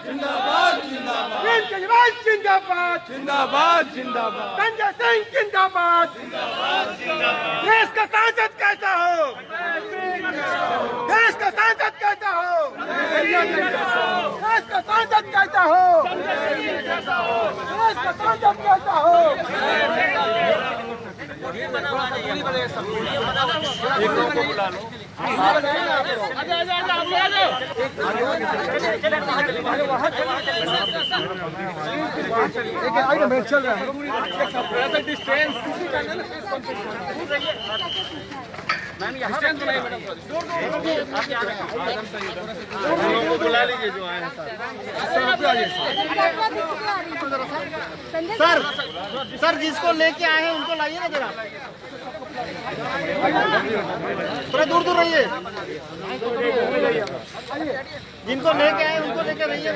जिंदाबाद जिंदाबाद केजरीवाल जिंदाबाद जिंदाबाद जिंदाबाद संजय सिंह जिंदाबाद देश का सांसद कैसा हो, देश का सांसद कैसा हो, देश का सांसद कैसा हो, देश का सांसद कैसा हो। चल रहा है बुला लीजिए जो आए हैं सर जिसको लेके आए हैं उनको लाइए ना जरा, थोड़ा दूर दूर रहिए। जिनको लेके आए उनको लेके रहिए।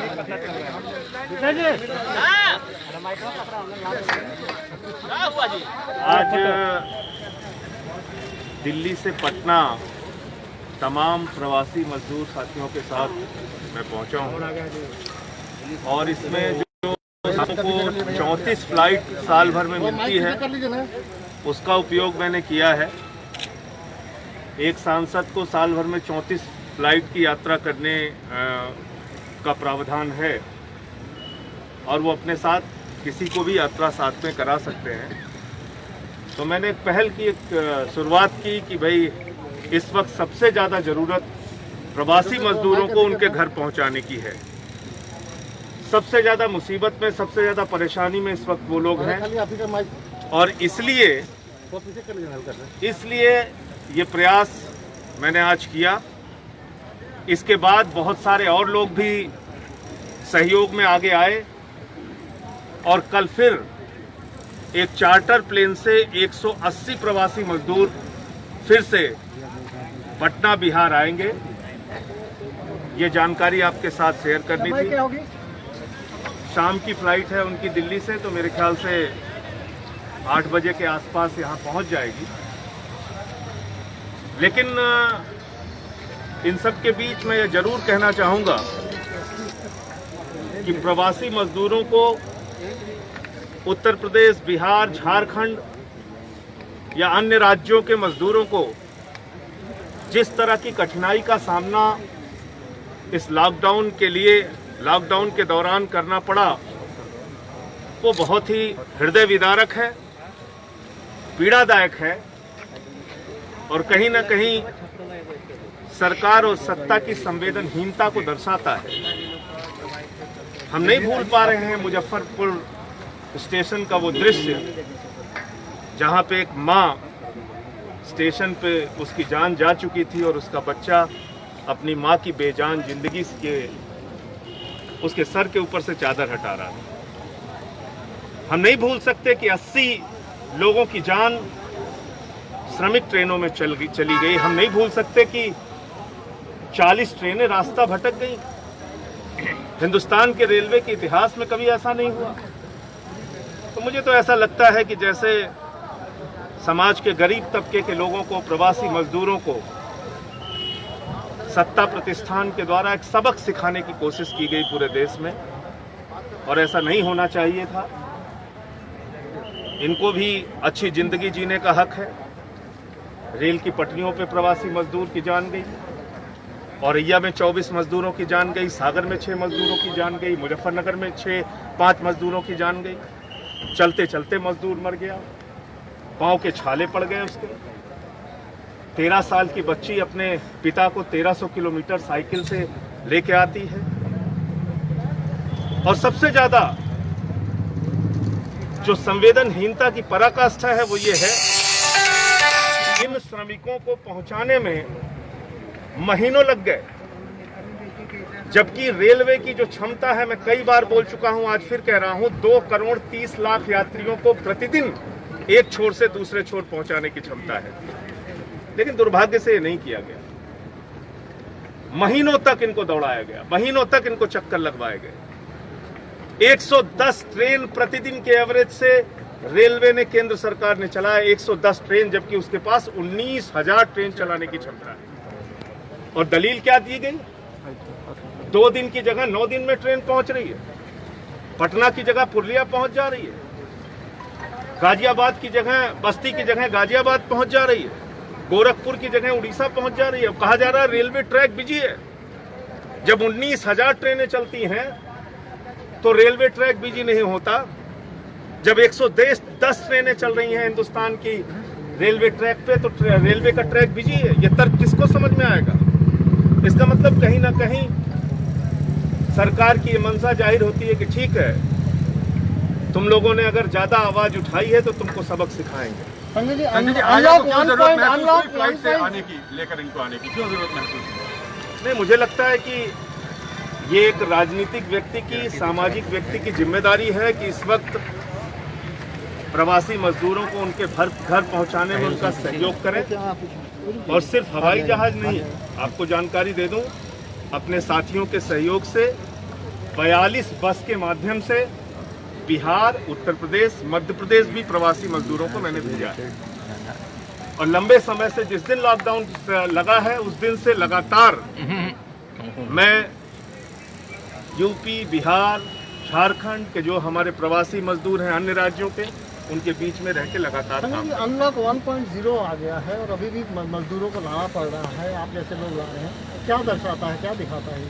आज दिल्ली से पटना तमाम प्रवासी मजदूर साथियों के साथ मैं पहुंचा हूं और इसमें जो हमको 34 फ्लाइट साल भर में मिलती है उसका उपयोग मैंने किया है। एक सांसद को साल भर में 34 फ्लाइट की यात्रा करने का प्रावधान है और वो अपने साथ किसी को भी यात्रा साथ में करा सकते हैं। तो मैंने एक पहल की, एक शुरुआत की कि भाई इस वक्त सबसे ज़्यादा ज़रूरत प्रवासी मजदूरों को उनके घर पहुंचाने की है। सबसे ज़्यादा मुसीबत में, सबसे ज़्यादा परेशानी में इस वक्त वो लोग हैं और इसलिए ये प्रयास मैंने आज किया। इसके बाद बहुत सारे और लोग भी सहयोग में आगे आए और कल फिर एक चार्टर प्लेन से 180 प्रवासी मजदूर फिर से पटना बिहार आएंगे। ये जानकारी आपके साथ शेयर करनी थी। शाम की फ्लाइट है उनकी दिल्ली से, तो मेरे ख्याल से 8 बजे के आसपास यहाँ पहुँच जाएगी। लेकिन इन सब के बीच मैं ये जरूर कहना चाहूँगा कि प्रवासी मजदूरों को उत्तर प्रदेश, बिहार, झारखंड या अन्य राज्यों के मजदूरों को जिस तरह की कठिनाई का सामना इस लॉकडाउन के दौरान करना पड़ा, वो बहुत ही हृदय विदारक है, पीड़ादायक है और कहीं ना कहीं सरकार और सत्ता की संवेदनहीनता को दर्शाता है। हम नहीं भूल पा रहे हैं मुजफ्फरपुर स्टेशन का वो दृश्य जहाँ पे एक माँ स्टेशन पे उसकी जान जा चुकी थी और उसका बच्चा अपनी माँ की बेजान जिंदगी के उसके सर के ऊपर से चादर हटा रहा था। हम नहीं भूल सकते कि 80 लोगों की जान श्रमिक ट्रेनों में चली गई। हम नहीं भूल सकते कि 40 ट्रेनें रास्ता भटक गई। हिंदुस्तान के रेलवे के इतिहास में कभी ऐसा नहीं हुआ। तो मुझे तो ऐसा लगता है कि जैसे समाज के गरीब तबके के लोगों को, प्रवासी मजदूरों को सत्ता प्रतिष्ठान के द्वारा एक सबक सिखाने की कोशिश की गई पूरे देश में, और ऐसा नहीं होना चाहिए था। इनको भी अच्छी जिंदगी जीने का हक है। रेल की पटरियों पे प्रवासी मजदूर की जान गई, औरैया में 24 मजदूरों की जान गई, सागर में 6 मजदूरों की जान गई, मुजफ्फरनगर में 5 मजदूरों की जान गई। चलते चलते मजदूर मर गया, पांव के छाले पड़ गए उसके। 13 साल की बच्ची अपने पिता को 1300 किलोमीटर साइकिल से लेके आती है। और सबसे ज्यादा जो संवेदनहीनता की पराकाष्ठा है वो ये है, इन श्रमिकों को पहुंचाने में महीनों लग गए, जबकि रेलवे की जो क्षमता है, मैं कई बार बोल चुका हूं, आज फिर कह रहा हूं, 2 करोड़ 30 लाख यात्रियों को प्रतिदिन एक छोर से दूसरे छोर पहुंचाने की क्षमता है। लेकिन दुर्भाग्य से ये नहीं किया गया। महीनों तक इनको दौड़ाया गया, महीनों तक इनको चक्कर लगवाए गए। 110 ट्रेन प्रतिदिन के एवरेज से रेलवे ने, केंद्र सरकार ने चलाया 110 ट्रेन, जबकि उसके पास 19,000 ट्रेन चलाने की क्षमता है। और दलील क्या दी गई? 2 दिन की जगह 9 दिन में ट्रेन पहुंच रही है। पटना की जगह पुरलिया पहुंच जा रही है। गाजियाबाद की जगह, बस्ती की जगह गाजियाबाद पहुंच जा रही है। गोरखपुर की जगह उड़ीसा पहुंच जा रही है। कहा जा रहा है रेलवे ट्रैक बिजी है। जब 19,000 ट्रेनें चलती हैं तो रेलवे ट्रैक बिजी नहीं होता। जब 110 ट्रेनें चल रही हैं हिंदुस्तान की रेलवे ट्रैक पे, तो रेलवे का ट्रैक बिजी है। ये तर्क किसको समझ में आएगा? इसका मतलब कहीं ना कहीं सरकार की ये मंशा जाहिर होती है कि ठीक है, तुम लोगों ने अगर ज्यादा आवाज उठाई है तो तुमको सबक सिखाएंगे। संजय जी, संजय जी, अनलॉक क्यों जरूरत महसूस हुई फ्लाइट से 1.1 आने की, लेकर इनको आने की क्यों जरूरत महसूस हुई? नहीं, मुझे लगता है कि ये एक राजनीतिक व्यक्ति की, सामाजिक व्यक्ति की जिम्मेदारी है कि इस वक्त प्रवासी मजदूरों को उनके घर पहुंचाने में उनका सहयोग करें। और सिर्फ हवाई जहाज नहीं है, आपको जानकारी दे दूं, अपने साथियों के सहयोग से 42 बस के माध्यम से बिहार, उत्तर प्रदेश, मध्य प्रदेश भी प्रवासी मजदूरों को मैंने भेजा है। और लंबे समय से जिस दिन लॉकडाउन लगा है उस दिन से लगातार मैं यूपी, बिहार, झारखंड के जो हमारे प्रवासी मजदूर हैं अन्य राज्यों के, उनके बीच में रह के लगातार काम। अनलॉक 1.0 आ गया है और अभी भी मजदूरों को लाना पड़ रहा है, आप जैसे लोग ला रहे हैं, क्या दर्शाता है, क्या दिखाता है ये?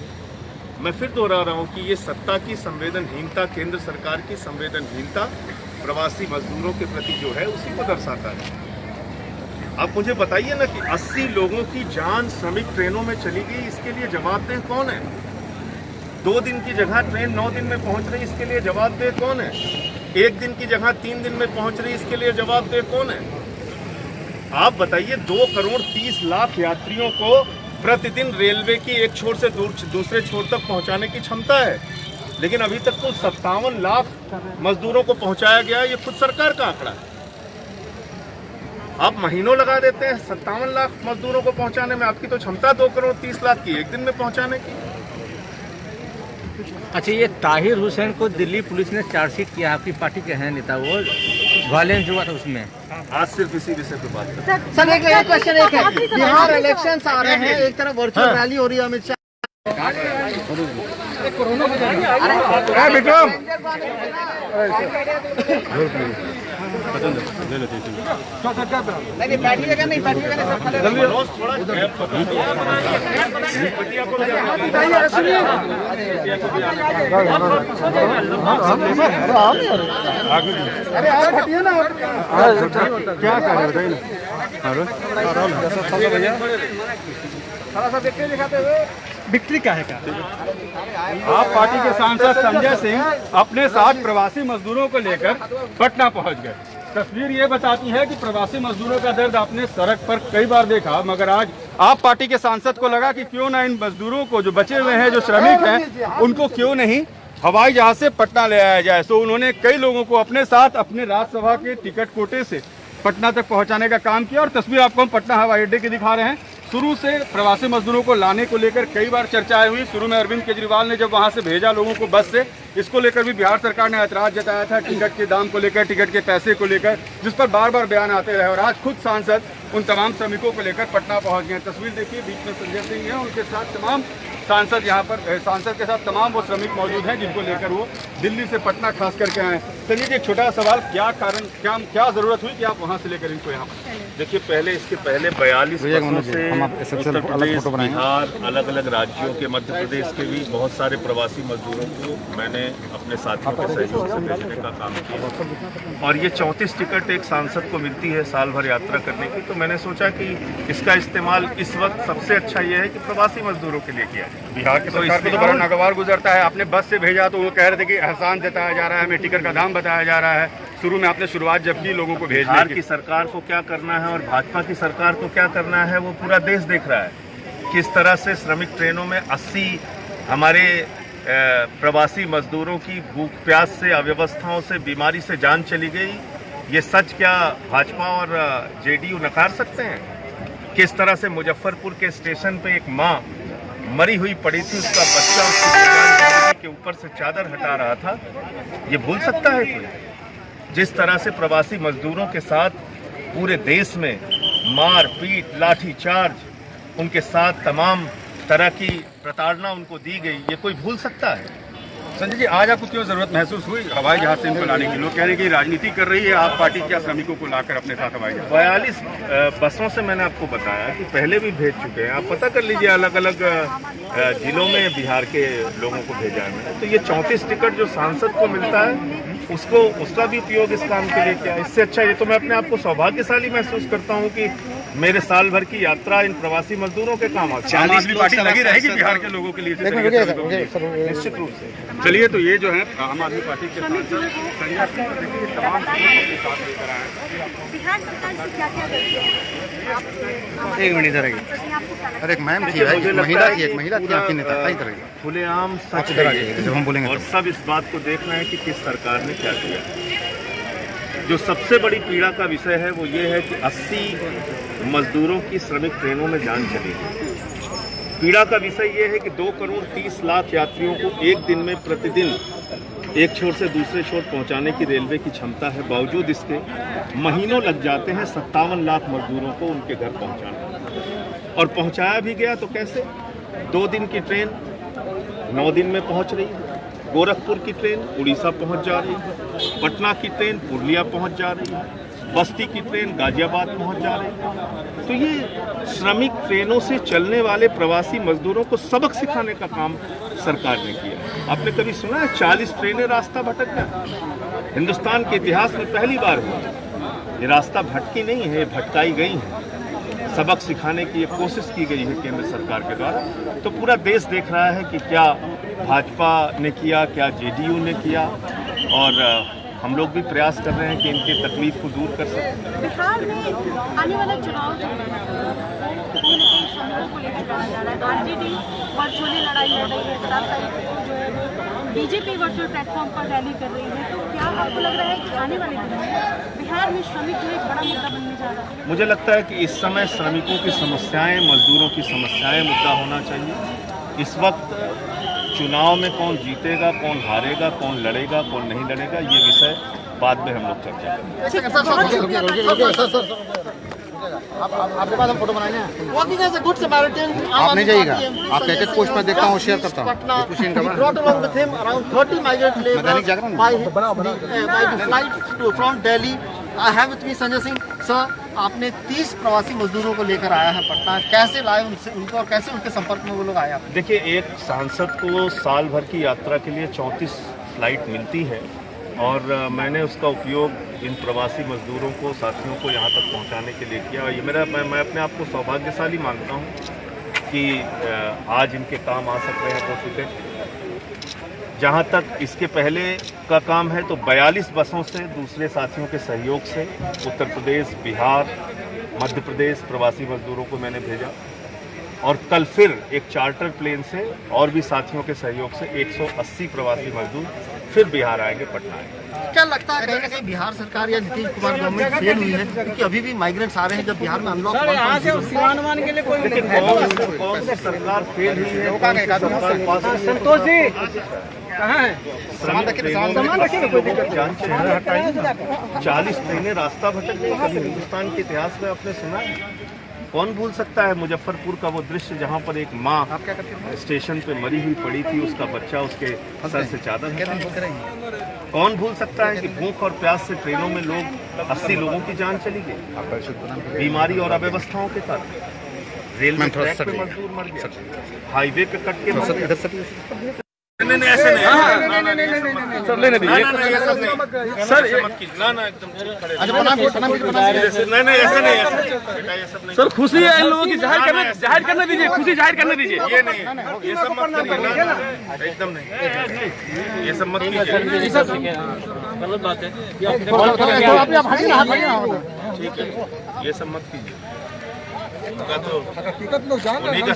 मैं फिर दोहरा रहा हूं कि ये सत्ता की संवेदनहीनता, केंद्र सरकार की संवेदनहीनता प्रवासी मजदूरों के प्रति जो है उसी को दर्शाता है। आप मुझे बताइए ना कि 80 लोगों की जान श्रमिक ट्रेनों में चली गई, इसके लिए जवाबदेह कौन है? 2 दिन की जगह ट्रेन 9 दिन में पहुंच रही, इसके लिए जवाबदेह कौन है? 1 दिन की जगह 3 दिन में पहुंच रही, इसके लिए जवाबदेह कौन है? आप बताइए, 2 करोड़ 30 लाख यात्रियों को प्रतिदिन रेलवे की एक छोर से दूसरे छोर तक पहुंचाने की क्षमता है, लेकिन अभी तक तो 57 लाख मजदूरों को पहुंचाया गया। ये खुद सरकार का आंकड़ा है। आप महीनों लगा देते हैं 57 लाख मजदूरों को पहुंचाने में, आपकी तो क्षमता 2 करोड़ 30 लाख की 1 दिन में पहुंचाने की। अच्छा, ये ताहिर हुसैन को दिल्ली पुलिस ने चार्जशीट किया, आपकी पार्टी के हैं नेता, वो वायलेंस हुआ था उसमें। आज सिर्फ इसी विषय पे बात करें। सर एक क्वेश्चन एक है, बिहार इलेक्शंस आ रहे हैं, एक तरफ वर्चुअल रैली हो रही है अमित शाह। क्या कर रहे बताइए ना। विक्ट्री क्या है? आप पार्टी के सांसद संजय सिंह अपने साथ प्रवासी मजदूरों को लेकर पटना पहुंच गए। तस्वीर ये बताती है कि प्रवासी मजदूरों का दर्द आपने सड़क पर कई बार देखा, मगर आज आप पार्टी के सांसद को लगा कि क्यों ना इन मजदूरों को, जो बचे हुए हैं, जो श्रमिक हैं, उनको क्यों नहीं हवाई जहाज से पटना ले आया जाए। तो उन्होंने कई लोगों को अपने साथ अपने राज्यसभा के टिकट कोटे से पटना तक पहुंचाने का काम किया। और तस्वीर आपको हम पटना हवाई अड्डे की दिखा रहे हैं। शुरू से प्रवासी मजदूरों को लाने को लेकर कई बार चर्चाएं हुई। शुरू में अरविंद केजरीवाल ने जब वहां से भेजा लोगों को बस से, इसको लेकर भी बिहार सरकार ने ऐतराज जताया था, टिकट के दाम को लेकर, टिकट के पैसे को लेकर, जिस पर बार बार बयान आते रहे। और आज खुद सांसद उन तमाम श्रमिकों को लेकर पटना पहुंच गए। तस्वीर देखिए, बीच में संजय सिंह है, उनके साथ तमाम सांसद यहाँ पर, सांसद के साथ तमाम वो श्रमिक मौजूद हैं जिनको लेकर वो दिल्ली से पटना खास करके आए। चलिए जी, एक छोटा सवाल, क्या कारण, क्या जरूरत हुई कि आप वहाँ से लेकर इनको यहाँ? देखिए, इसके पहले 42 बसों से उत्तर प्रदेश, बिहार, अलग अलग राज्यों के, मध्य प्रदेश के भी बहुत सारे प्रवासी मजदूरों को मैंने अपने साथियों के सहयोग से भेजने का काम किया। और ये 34 टिकट एक सांसद को मिलती है साल भर यात्रा करने की। तो मैंने सोचा कि इसका इस्तेमाल इस वक्त सबसे अच्छा ये है कि प्रवासी मजदूरों के लिए किया। बिहार की सरकार को तो बड़ा नागवार गुजरता है। आपने बस से भेजा तो वो कह रहे थे कि एहसान जताया जा रहा है, हमें टिकट का दाम बताया जा रहा है। शुरू में आपने शुरुआत जब की लोगों को भेजने बिहार की सरकार को क्या करना है और भाजपा की सरकार को क्या करना है, वो पूरा देश देख रहा है। किस तरह से श्रमिक ट्रेनों में 80 हमारे प्रवासी मजदूरों की भूख प्यास से, अव्यवस्थाओं से, बीमारी से जान चली गई। ये सच क्या भाजपा और जेडीयू नकार सकते हैं? किस तरह से मुजफ्फरपुर के स्टेशन पे एक माँ मरी हुई पड़ी थी, उसका बच्चा उसकी के ऊपर से चादर हटा रहा था, ये भूल सकता है कोई? जिस तरह से प्रवासी मजदूरों के साथ पूरे देश में मार पीट, लाठी चार्ज, उनके साथ तमाम तरह की प्रताड़ना उनको दी गई, ये कोई भूल सकता है? संजय जी, आज आपको क्यों जरूरत महसूस हुई हवाई जहाज से इनको लाने की? लोग कह रहे हैं कि राजनीति कर रही है आप पार्टी क्या श्रमिकों को लाकर अपने साथ हवाई जहाज? 42 बसों से मैंने आपको बताया कि पहले भी भेज चुके हैं। आप पता कर लीजिए, अलग अलग जिलों में बिहार के लोगों को भेजा है मैंने। तो ये 34 टिकट जो सांसद को मिलता है उसका भी उपयोग इस काम के लिए किया। इससे अच्छा ये तो मैं अपने आप को सौभाग्यशाली महसूस करता हूँ कि मेरे साल भर की यात्रा इन प्रवासी मजदूरों के काम आती है। आम आदमी पार्टी लगी रहेगी बिहार के लोगों के लिए, निश्चित रूप से। चलिए, तो ये जो है आम आदमी पार्टी के सांसद संजय सिंह को देखिए तमाम चीजों के साथ लेकर आए हैं। बिहार सरकार से क्या क्या करती है? एक मिनट इधर आइए। अरे एक मैम थी, मुझे लगता महिला है थी, एक महिला थी आपकी नेता, आई तरह की। खुलेआम सच इधर आ है जाइए जब हम बोलेंगे और तब। सब इस बात को देख रहे हैं कि किस सरकार ने क्या किया। जो सबसे बड़ी पीड़ा का विषय है वो ये है कि 80 मजदूरों की श्रमिक ट्रेनों में जान चली गई। पीड़ा का विषय ये है कि 2 करोड़ 30 लाख यात्रियों को एक दिन में प्रतिदिन एक छोर से दूसरे छोर पहुंचाने की रेलवे की क्षमता है। बावजूद इसके महीनों लग जाते हैं 57 लाख मजदूरों को उनके घर पहुंचाने। और पहुंचाया भी गया तो कैसे? 2 दिन की ट्रेन 9 दिन में पहुंच रही है। गोरखपुर की ट्रेन उड़ीसा पहुंच जा रही है, पटना की ट्रेन पुरलिया पहुंच जा रही है, बस्ती की ट्रेन गाजियाबाद पहुंच जा रही है। तो ये श्रमिक ट्रेनों से चलने वाले प्रवासी मजदूरों को सबक सिखाने का काम सरकार ने किया। आपने कभी सुना है 40 ट्रेनें रास्ता भटक गए? हिंदुस्तान के इतिहास में पहली बार हुआ। ये रास्ता भटकी नहीं है, भटकाई गई है। सबक सिखाने की ये कोशिश की गई है केंद्र सरकार के द्वारा। तो पूरा देश देख रहा है कि क्या भाजपा ने किया, क्या जेडीयू ने किया, और हम लोग भी प्रयास कर रहे हैं कि इनकी तकलीफ को दूर कर सकें। बिहार में आने वाला चुनाव जो है कहीं ना कहीं श्रमिकों को लेकर लड़ा जा रहा है। आरजेडी वर्चुअली लड़ाई लड़ रही है, 7 तारीख को जो है बीजेपी वर्चुअल प्लेटफॉर्म पर रैली कर रही है। तो क्या आपको लग रहा है कि आने वाले दिनों में बिहार में श्रमिक जो एक बड़ा मुद्दा बनने जा रहा है? मुझे लगता है कि इस समय श्रमिकों की समस्याएं, मजदूरों की समस्याएं मुद्दा होना चाहिए। इस वक्त चुनाव में कौन जीतेगा, कौन हारेगा, कौन लड़ेगा, कौन नहीं लड़ेगा, ये विषय बाद में हम लोग चर्चा करेंगे। आपके पास हम फोटो बनाएंगे। आप नहीं जाइएगा, आप एक पोस्ट पर देखता हूँ, शेयर करता हूँ। Dainik Jagran from Delhi. I have with me Sanjay Singh. Sir, आपने 30 प्रवासी मजदूरों को लेकर आया है पटना, कैसे लाए उनको और कैसे उनके संपर्क में वो लोग आए? देखिए, एक सांसद को साल भर की यात्रा के लिए 34 फ्लाइट मिलती है और मैंने उसका उपयोग इन प्रवासी मजदूरों को, साथियों को यहाँ तक पहुँचाने के लिए किया। और ये मैं अपने आप को सौभाग्यशाली मानता हूँ कि आज इनके काम आ सक रहे हैं वो टिकट। जहाँ तक इसके पहले का काम है तो 42 बसों से दूसरे साथियों के सहयोग से उत्तर प्रदेश, बिहार, मध्य प्रदेश प्रवासी मजदूरों को मैंने भेजा। और कल फिर एक चार्टर प्लेन से और भी साथियों के सहयोग से 180 प्रवासी मजदूर फिर बिहार आएंगे, पटना आएंगे। क्या लगता है कहीं ना कहीं बिहार सरकार या नीतीश कुमार गवर्नमेंट फेल हुई है, क्योंकि अभी भी माइग्रेंट्स आ रहे हैं जब बिहार में अनलॉक लेकिन कौन सी सरकार फेल हुई है? संतोष जी कहाँ है? 40 ट्रेनें रास्ता भटक गई। कभी हिंदुस्तान के इतिहास में आपने सुना है? कौन भूल सकता है मुजफ्फरपुर का वो दृश्य जहाँ पर एक माँ स्टेशन पे मरी हुई पड़ी थी, उसका बच्चा उसके सर से चादर हटा। कौन भूल सकता है कि भूख और प्यास से ट्रेनों में लोग 80 लोगों की जान चली गई बीमारी और अव्यवस्थाओं के कारण। रेलवे ट्रैक पे मजदूर मर गया, हाईवे पे कट के मर गया। नहीं ऐसे नहीं सर, लेने दीजिए सर, ना एकदम नहीं ऐसे नहीं। सर, खुशी है इन लोगों की, जाहिर करने दीजिए, खुशी जाहिर करने दीजिए। ये नहीं, ये सब मत करिए ना, एकदम नहीं, ये सब मत कीजिए। गलत बात है। ठीक है, ये सब मत कीजिए। तो उन्हीं का